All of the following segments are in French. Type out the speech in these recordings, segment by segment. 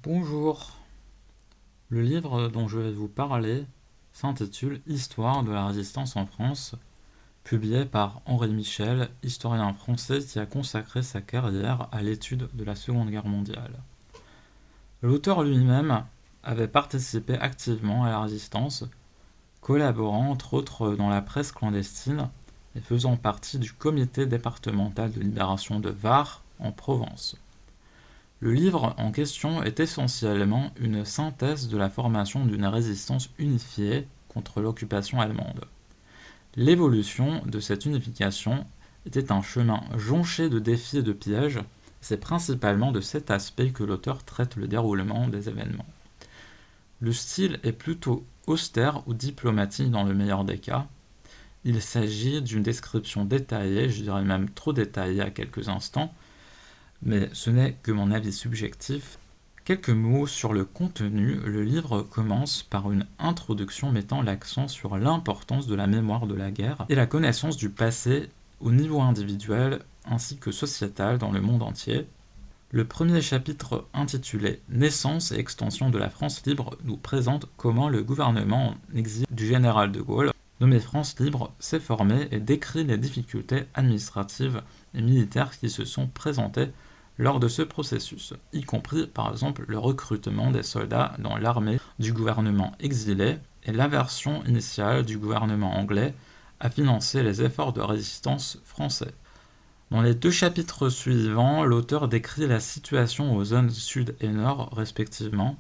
Bonjour, le livre dont je vais vous parler s'intitule Histoire de la résistance en France, publié par Henri Michel, historien français qui a consacré sa carrière à l'étude de la Seconde Guerre mondiale. L'auteur lui-même avait participé activement à la résistance, collaborant entre autres dans la presse clandestine et faisant partie du comité départemental de libération de Var en Provence. Le livre en question est essentiellement une synthèse de la formation d'une résistance unifiée contre l'occupation allemande. L'évolution de cette unification était un chemin jonché de défis et de pièges. C'est principalement de cet aspect que l'auteur traite le déroulement des événements. Le style est plutôt austère ou diplomatique dans le meilleur des cas. Il s'agit d'une description détaillée, je dirais même trop détaillée à quelques instants, mais ce n'est que mon avis subjectif. Quelques mots sur le contenu. Le livre commence par une introduction mettant l'accent sur l'importance de la mémoire de la guerre et la connaissance du passé au niveau individuel ainsi que sociétal dans le monde entier. Le premier chapitre intitulé « Naissance et extension de la France libre » nous présente comment le gouvernement en exil du général de Gaulle, nommé France libre, s'est formé et décrit les difficultés administratives et militaires qui se sont présentées lors de ce processus, y compris par exemple le recrutement des soldats dans l'armée du gouvernement exilé et l'aversion initiale du gouvernement anglais à financer les efforts de résistance français. Dans les deux chapitres suivants, l'auteur décrit la situation aux zones sud et nord respectivement.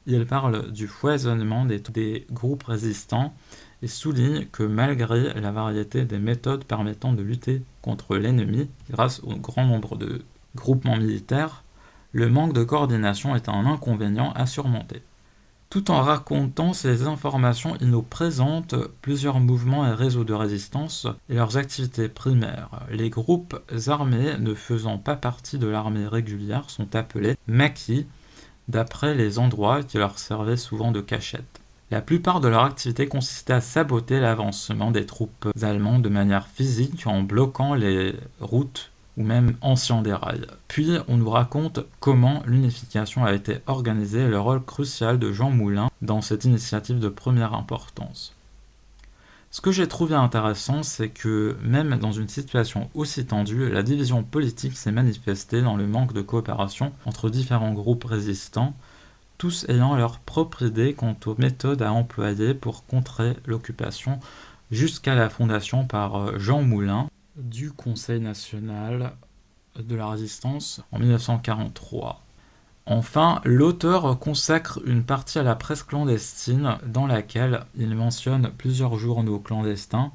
Il parle du foisonnement des groupes résistants et souligne que malgré la variété des méthodes permettant de lutter contre l'ennemi grâce au grand nombre de groupements militaires, le manque de coordination est un inconvénient à surmonter. Tout en racontant ces informations, il nous présente plusieurs mouvements et réseaux de résistance et leurs activités primaires. Les groupes armés ne faisant pas partie de l'armée régulière sont appelés maquis, d'après les endroits qui leur servaient souvent de cachette. La plupart de leur activité consistait à saboter l'avancement des troupes allemandes de manière physique en bloquant les routes ou même anciens des rails. Puis on nous raconte comment l'unification a été organisée et le rôle crucial de Jean Moulin dans cette initiative de première importance. Ce que j'ai trouvé intéressant, c'est que même dans une situation aussi tendue, la division politique s'est manifestée dans le manque de coopération entre différents groupes résistants, tous ayant leur propre idée quant aux méthodes à employer pour contrer l'occupation, jusqu'à la fondation par Jean Moulin du Conseil national de la résistance en 1943. Enfin, l'auteur consacre une partie à la presse clandestine dans laquelle il mentionne plusieurs journaux clandestins,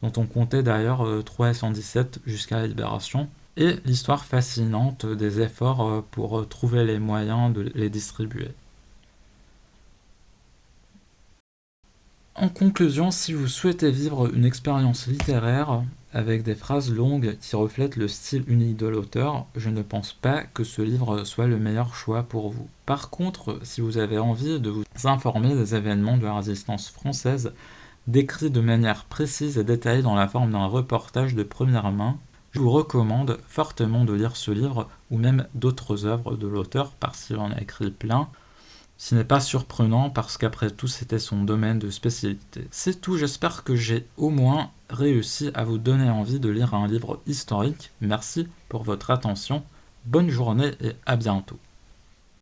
dont on comptait d'ailleurs 317 jusqu'à la Libération, et l'histoire fascinante des efforts pour trouver les moyens de les distribuer. En conclusion, si vous souhaitez vivre une expérience littéraire avec des phrases longues qui reflètent le style unique de l'auteur, je ne pense pas que ce livre soit le meilleur choix pour vous. Par contre, si vous avez envie de vous informer des événements de la résistance française, décrits de manière précise et détaillée dans la forme d'un reportage de première main, je vous recommande fortement de lire ce livre ou même d'autres œuvres de l'auteur parce qu'il en a écrit plein. Ce n'est pas surprenant parce qu'après tout c'était son domaine de spécialité. C'est tout, j'espère que j'ai au moins réussi à vous donner envie de lire un livre historique. Merci pour votre attention, bonne journée et à bientôt.